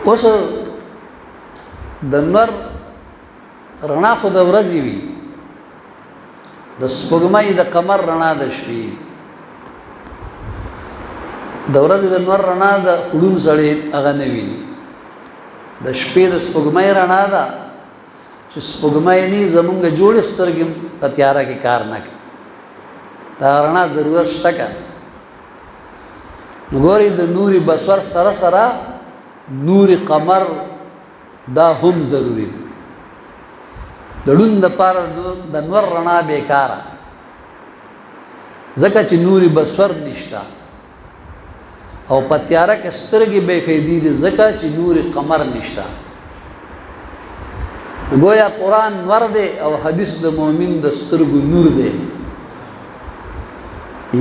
اوس د نور رڼا خو د ورځې وي، د سپوږمۍ د قمر رڼا د شپې، د ورځې د نور رڼا د خړون سړی هغه نه ویني، د شپې د سپوږمۍ رڼا ده چې سپوږمۍ نه زمونږ جوړې سترګې په تیاره کې کار نه کوي، دا رڼا ضرورت شته که نو ګورئ د نور بصر سره سره نور قمر دا هم ضروری دی. د ړوند دپاره د نور رڼا بیکاره ځکه چې نور بصر نشته او په تیاره کې سترګې بې فایدې دي ځکه چې نور قمر نشته. گویا قرآن نور دی او حدیث د مؤمن د سترګو نور دی،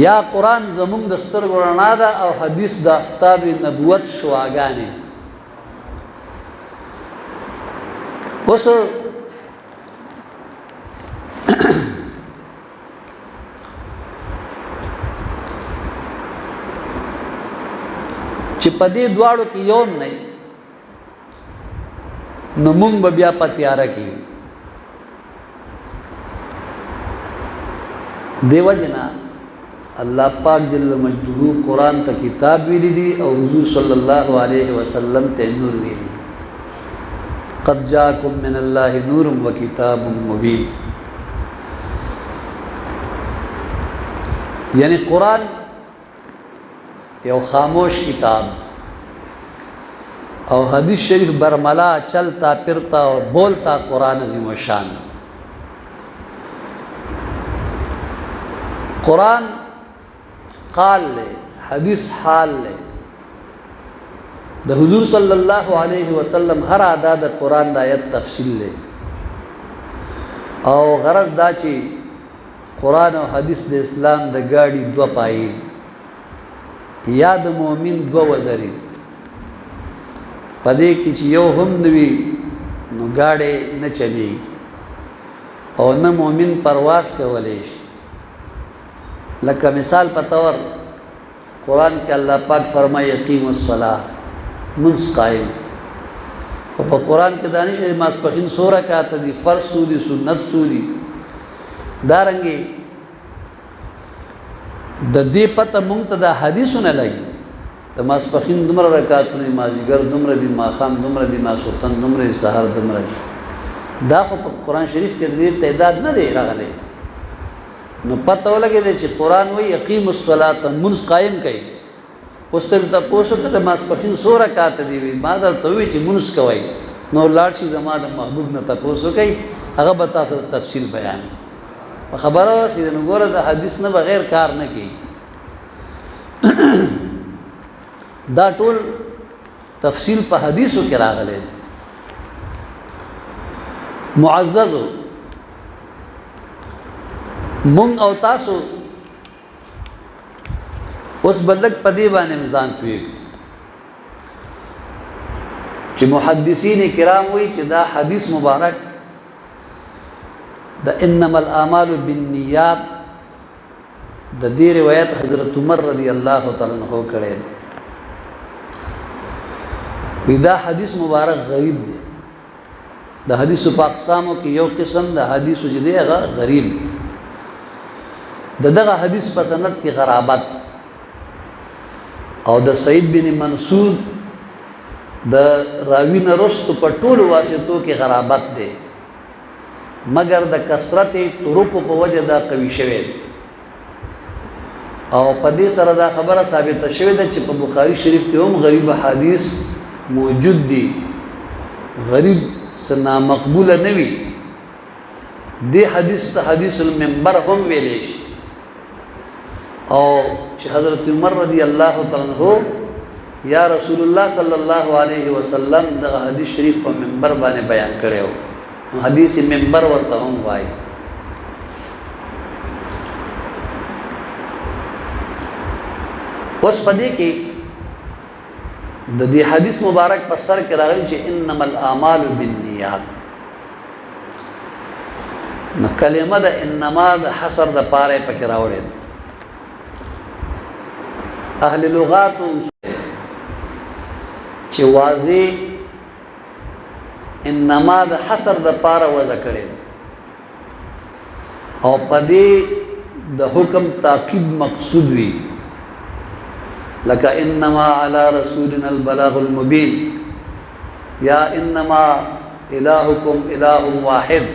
یا قرآن زمونږ د سترګو رڼا ده او حدیث د آفتاب نبوت شعاګانې. اوس چې په دې دواړو کې یو نه نو مونږ به بیا په تیاره کې یو. دیو جنا الله پاک جل مجدہ قرآن ته کتاب ویلی دی او حضور صلی الله علیه وسلم ته نور ویلی. قد جاءکم من الله نور و کتاب مبین، یعنی قرآن یو خاموش کتاب او حدیث شریف برملا چلتا پھرتا اور بولتا قرآن عظیم و شان. قرآن قال لے، حدیث حال لے، د حضور صلی اللہ علیہ وسلم ہر ادا د قرآن د آیت تفصیل لے او غرض دا چې قرآن او حدیث د اسلام د گاڑی دو پائی یا د مومن دو وزری پدې کې چې یو هم نوي نو گاڑی نه چلی او نه مومن پرواز کولی شي. لکه مثال په طور قرآن کې الله پاک فرمایي یقیم الصلاة منځ قائم، او په قرآن کې دانش ماسپښین څو رکعاته دي، فرض څو دي، سنت څو دي. دارنګې د دې پته مونږ ته د حدیثو نه لګي د ماسپښین دومره رکعاتونه دي، مازدیګر دومره دي، ماښام دومره دي، ماسخوتن دومره دي، سحر دومره دي. دا خو په قرآن شریف کې د دې تعداد نه دی راغلی. نو پته ولګېده چې قرآن وایي یقیم الصلاة منځ قایم کوي. اوس ته تپوس وکړه د ماسپښین څو رکعاته دي، ما درته ووایي چې منځ کوئ، نو لاړ شي زما د محبوب نه تپوس وکړئ، هغه به تاسو ته تفصیل بیان. په خبره ورسېده نو ګوره د حدیث نه بغیر کار نه کوي. دا ټول تفصیل په حدیثو کې راغلی دی. معززو مونږ او تاسو اوس بلک په دې باندې ځان پوهېږو چې محدثین کرام وایي چې دا حدیث مبارک د انما الاعمال بالنیات د دې روایت حضرت عمر رضی الله تعالی عنہ کړی وی دا حدیث مبارک غریب دی. د حدیثو په اقسامو کې یو قسم د حدیثو چې دی هغه غریب، دغه حدیث په سند کې غرابت او د سعید بن منصور د راوی نه رستو په ټولو واسطو کې غرابت دی، مگر د کثرت طرق په وجه دا قوي شوی دی. او په دې سره دا خبره ثابته شوې ده چې په بخاری شریف کې هم غریب حدیث موجود دي. غریب سنا مقبوله نه وي. دې حدیث ته حدیث المنبر هم ویلی شي. او چې حضرت عمر رضی الله تعالی عنہ یا رسول الله صلی الله علیه وسلم دغه حدیث شریف په منبر باندې بیان کړی و، حدیث منبر ورته هم وایي. اوس په دې کې د دې حدیث مبارک په سر کې راغلی چې انما الاعمال بالنیات. نو کلمه د انما د حصر د پاره پکې راوړې. اهل لغات چې واضح انما د حصر د پاره وضع کړي او پدې د حکم تاکید مقصود وي لکه انما علی رسولنا البلاغ المبین یا انما الہکم الہ واحد.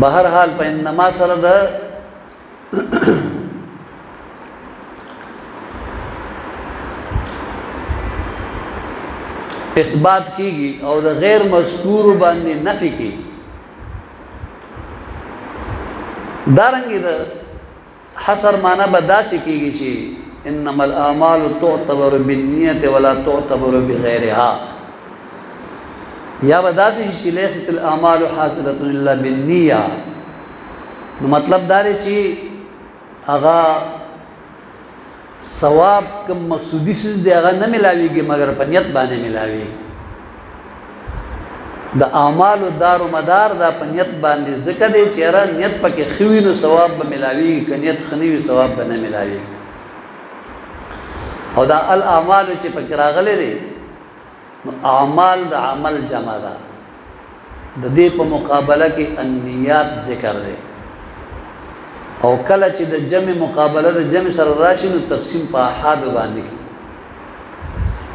بہرحال په انما سره د اثبات کیږي او د غیر مذکور باندې نفي کیږي. دارنګه د حصر معنا به داسې کیږي چې انما الاعمال تعتبر بالنیه ولا تعتبر بغیرها، یا به داسې چې لیست الاعمال حاصله الا بالنیه. نو مطلب دا دی چې هغه ثواب کوم مقصودی څه دی هغه نه ملاویږي مګر په نیت باندې ملاویږي. د اعمالو دار و مدار دا په نیت باندې ځکه دی چې هر نیت پکې خوي نو ثواب به ملاویږي، که نیت ښه نه وي ثواب به نه ملاویږي. او دا الاعمال چې پکې راغلی دی نو اعمال د عمل جمع ده، د دې په مقابله کې النیات ذکر دی. او کله چې د جمع مقابله د جمع سره راشي نو تقسیم په احاد باندې کی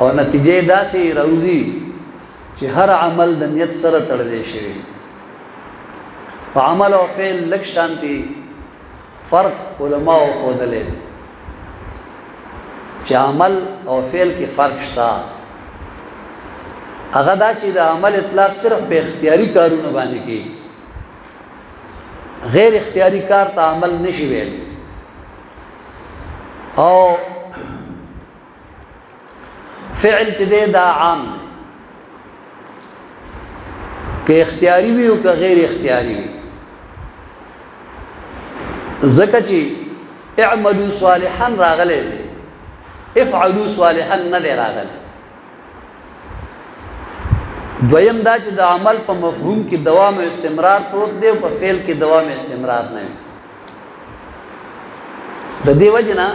او نتیجه داسې راوځي چې هر عمل د نیت سره تړلی شوی. په عمل او فعل لږ شانتي فرق علماء ښودلی چې عمل او فعل کې فرق شته. هغه دا چې د عمل اطلاق صرف په اختیاري کارونه باندې کیږي، غیر اختیاری کار ته عمل نشي ویل. او فعل چې دی دا عام دی، که اختیاری وي او که غیر اختیاری وي. ځکه چې اعملوا صالحا راغلی دی، افعلوا صالحا نه دی راغلی. دویم دا چې د عمل په مفهوم کې دوام او استمرار پروت دی او په فعل کې دوام او استمرار نه وي. د دې وجه نه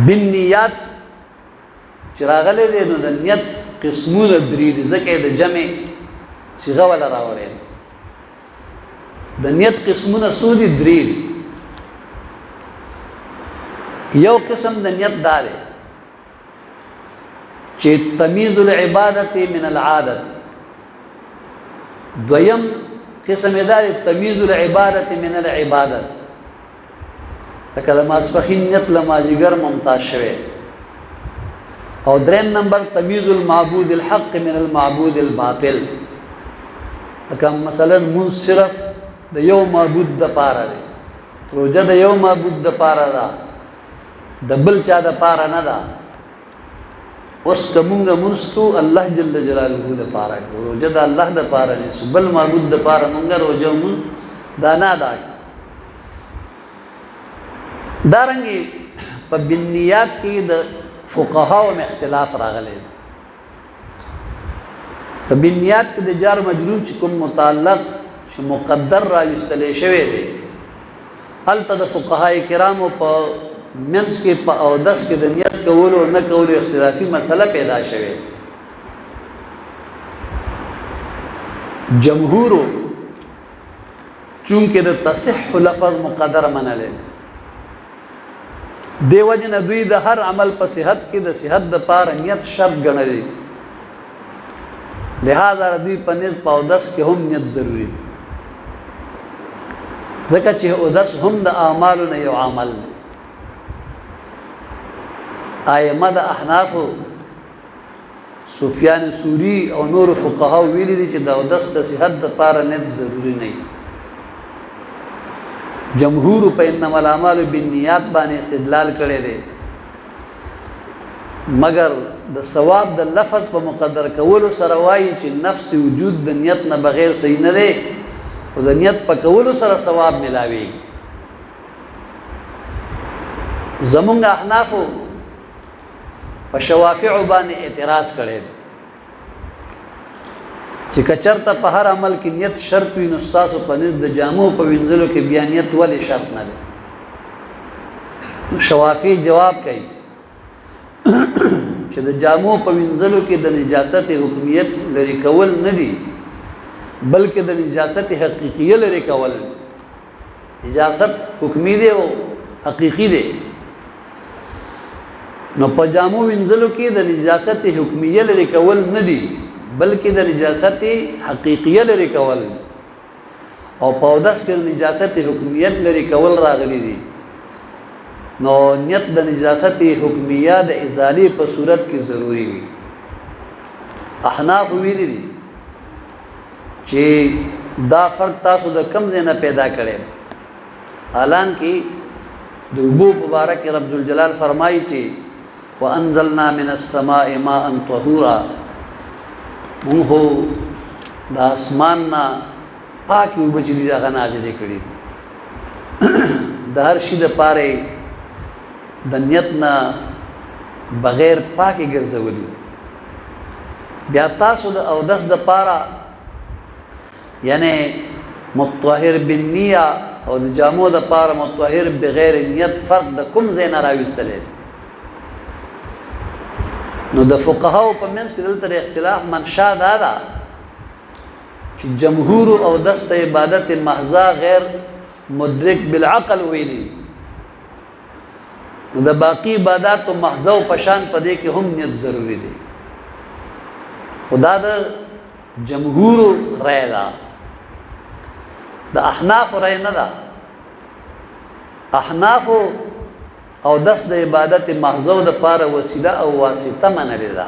بالنیات چې راغلی دی نو د نیت قسمونه درې دي، ځکه د جمع صيغه ولا راوړی. د نیت قسمونه څو دي؟ درې دي. یو قسم د نیت دا دی چې تمیز العبادت من العادت. دویم قسم دا دی تمیز العبادت من العبادت، لکه د ماسپښین نیت له مازدیګر ممتاز شوی. او دریم نمبر تمیز المعبود الحق من المعبود الباطل، لکه مثلا مونږ صرف د یو معبود د پاره دی، روزه د یو معبود د پاره ده، د بل چا د پاره نه ده. اوس کومه منستو الله جل جلاله د پاره روزه د الله د پاره نه بل معبود د پاره مونږ روزه مون دا نه ده. دارنګي په بنیات کې د فقهاو اختلاف راغلی. په بنیات کې د جار مجرور چې کوم متعلق چې مقدر را وستلې شوی دی هلته د فقهای کرامو په منځ کې په اودس کې د نیت کولو او نه کولو اختلافي مسله پیدا شوه. جمهور چونکه د تصح لفظ مقدر منل دی وجه نه دوی د هر عمل په صحت کې د صحت د پاره نیت شرط ګڼلې، لہذا دوی په نس په اودس کې هم نیت ضروری دی، ځکه چې اودس هم د اعمالو نه یو عمل دی. ائمه د احناف سفیان ثوری او نور فقها ویلي دي چې د اودس د صحت د پاره نیت ضروری نه. جمهور په انما الاعمال بالنیات باندې استدلال کړي دي، مگر د ثواب د لفظ په مقدر کولو سره وایي چې نفس وجود د نیت نه بغیر صحیح نه دی او د نیت په کولو سره ثواب ملاوي. زمونږ احناف په شوافع باندې اعتراض کړي چې کچرته په هر عمل کې نیت شرط وي نو تاسو په نس د جامو په وینځلو کې بیا نیت ولې شرط نه دی؟ شوافی جواب کوي چې چې د جامو په وینځلو کې د نجاست حکمیت لري کول نه دي بلکې د نجاست حقیقیه لري کول نجاست حکمی دی او حقیقی دی نو په جامو وینځلو کې د نجاست حکمیه لري کول نه دي بلکې د نجاست حقیقیه لري کول او په اودس کې نجاست حکمیت لري کول راغلي دي نو نیت د نجاست حکمیه د ازاله په صورت کې ضروری وي احناف ویلي دي چې دا فرق تاسو د کم ځای نه پیدا کړي حالانکه د ابو مبارک رب ذوالجلال فرمایي چې وانزلنا من السماء ماء طهورا موږ د اسمان نه پاکي اوبه چې دي هغه نازلې کړي د هر شي د پاره د نیت نه بغیر پاکي ګرځولي بیا تاسو د اودس د پاره یعنی مطهر بالنیه او د جامو د پاره مطهر بغیر نیت فرق د کوم ځای نه راوستلې نو د فقهاو په منځ کې دلته اختلاف منشا دا ده چې جمهور او دست عبادت محضه غیر مدرک بالعقل ویلي نو د باقی عبادت او محضه او پشان پدې کې هم نیت ضروری دي خدا د جمهور رائے ده د احناف رائے نه ده احناف او دست د عبادت محضه د پاره وسیله او واسطه منل ده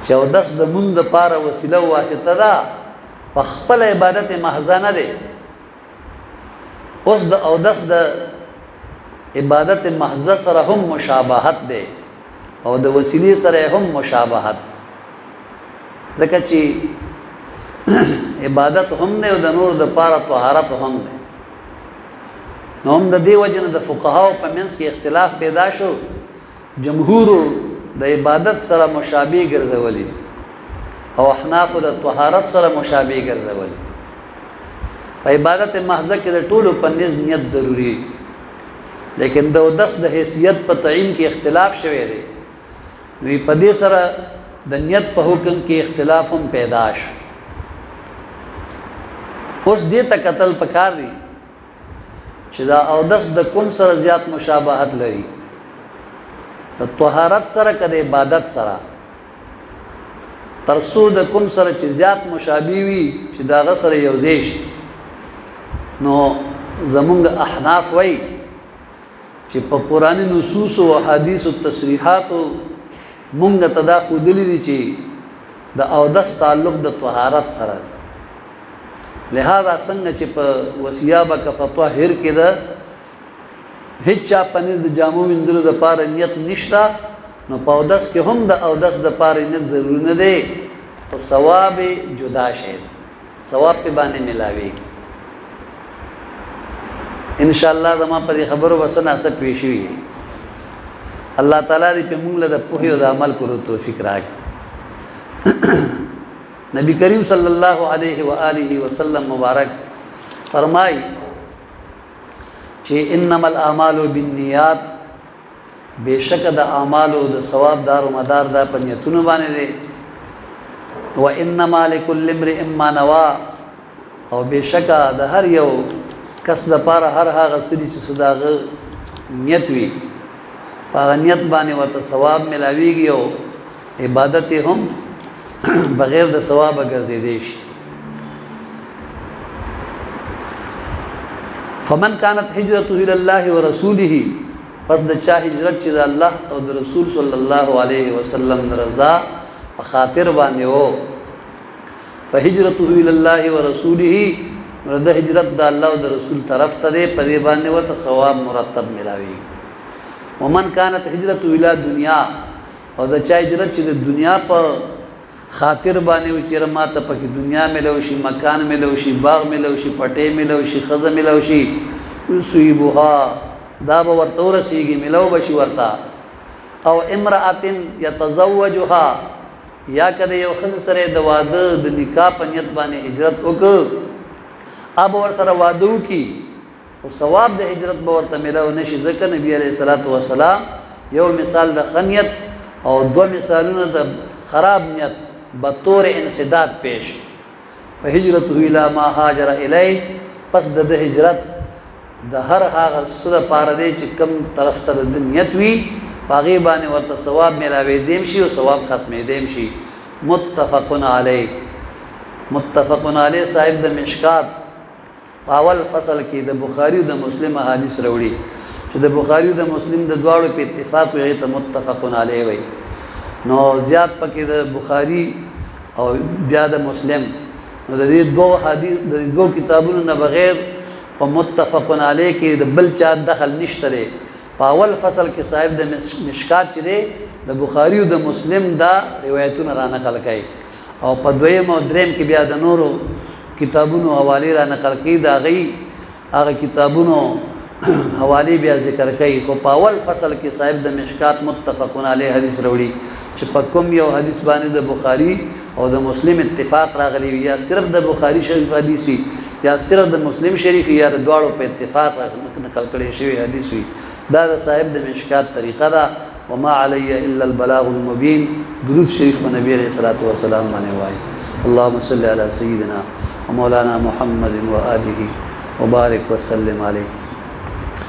چې او دست د مون د پاره وسیله او واسطه ده په خپل عبادت محضه نه ده اوس د او دست د عبادت محضه سره هم مشابهت ده او د وسیله سره هم مشابهت ځکه چې عبادت هم نه او د نور د پاره طهارت هم نه نو هم د دې وجه نه د فقهاو په منځ کې اختلاف پیدا شو جمهور د عبادت سره مشابه ګرځولي او احناف د طهارت سره مشابه ګرځولي په عبادت محضه کې د ټولو په نس نیت ضروری لیکن د اودس د حیثیت په تعین کې اختلاف شوی دی وی په دې سره د نیت په حکم کې اختلاف هم پیدا شو اوس دې ته قتل پکار دی چې دا اودس د کوم سره زیات مشابهت لري د طهارت سره کده عبادت سره ترسو د کوم سره چې زیات مشابه وي چې دا غسر یو ځای شي نو زمونږ احناف وای چې په قرآني نصوص او احادیث او تصریحات مونږ ته دا خودلی دي چې د اودس تعلق د طهارت سره لہذا څنګه چې په وصیابه کا فطهر کې ده هیڅ چا پنځ د جامو وینځلو د پاره نیت نشتا نو په اودس کې هم د اودس د پاره نیت ضروري نه دی او ثواب جدا شي ثواب په باندې ملاوي ان شاء الله زما په خبرو وسنه اسه پیښ وي الله تعالی دې په موږ له په یو د عمل کولو توفیق راکړي نبی کریم صلی الله علیه و آله وسلم مبارک فرمای چې انما الاعمال بالنیات بشک د اعمال او د ثواب دار او مدار د پنیتونو باندې دي و انما لكل امرئ ما نوى او بشک د هر یو کس د پاره هر هغه سړي چې صداغه نیت وي په نیت باندې وته ثواب ملاويږي او عبادت هم بغیر د ثواب ګرځیدي شي فمن كانت هجرته الى الله ورسوله پس د چا هجرت چې د الله او د رسول صلی الله علیه وسلم رضا په خاطر باندې وو فهجرته الى الله ورسوله د هجرت د الله او د رسول طرف ته دی په دې باندې ورته ثواب مرتب ملاوي ومن كانت هجرته الى دنیا او د چا هجرت چې د دنیا په خاطر باندې و چې ماته پکې دنیا ملو شي مکان ملو شي باغ ملو شي پټې ملو شي خزه ملو شي یصيبها دا به ورته ورسیږي ملو بشي ورته او امراه يتزوجها یا کده یو خزه سره د واده د نکاح په نیت باندې هجرت وکړ اب ور سره واده کی او ثواب د هجرت به ورته ملو نشي ځکه نبی عليه الصلاه والسلام یو مثال د خنیت او دو مثالونه د خراب نیت بطور انسداد پیش. فهجرته الی ما هاجر الیه، پس د هجرت د هر هغه څه لپاره دی چې کوم طرف ته د نیت وي په هغې باندې ورته ثواب میلاوېدی شي او ثواب ختمېدی شي. متفق علیه. متفق علیه صاحب د مشکات په اول فصل کې د بخاري او د مسلم احادیث راوړي چې د بخاري او د مسلم د دواړو په اتفاق وي، هغې ته متفق علیه وایي. نو زیات پکې د بخاري او بیا د مسلم، نو د دې دوه کتابونو نه بغیر په متفق علیه کې د بل چا دخل نشته دی. په اول فصل کې صاحب د مشکات چې دی د بخاري او د مسلم دا روایتونه را نقل کوي، او په دویم او دریم کې بیا د نورو کتابونو حوالې را نقل کوي، د هغه کتابونو حوالې بیا ذکر کوي. خو په اول فصل کې صاحب د مشکات متفق علیه حدیث راوړي چې په کوم یو حدیث باندې د بخاري او د مسلم اتفاق راغلی وي، یا صرف د بخاري شریف حدیث وي یا صرف د مسلم شریف یا د دواړو په اتفاق نقل کړی شوی حدیث وي. دا د صاحب د مشکات طریقه ده. وما علی الا البلاغ المبین. درود شریف په نبی علیہ الصلوۃ والسلام باندې وایي. اللهم صل علی سیدنا ومولانا محمد وآله وبارک وسلم علیه.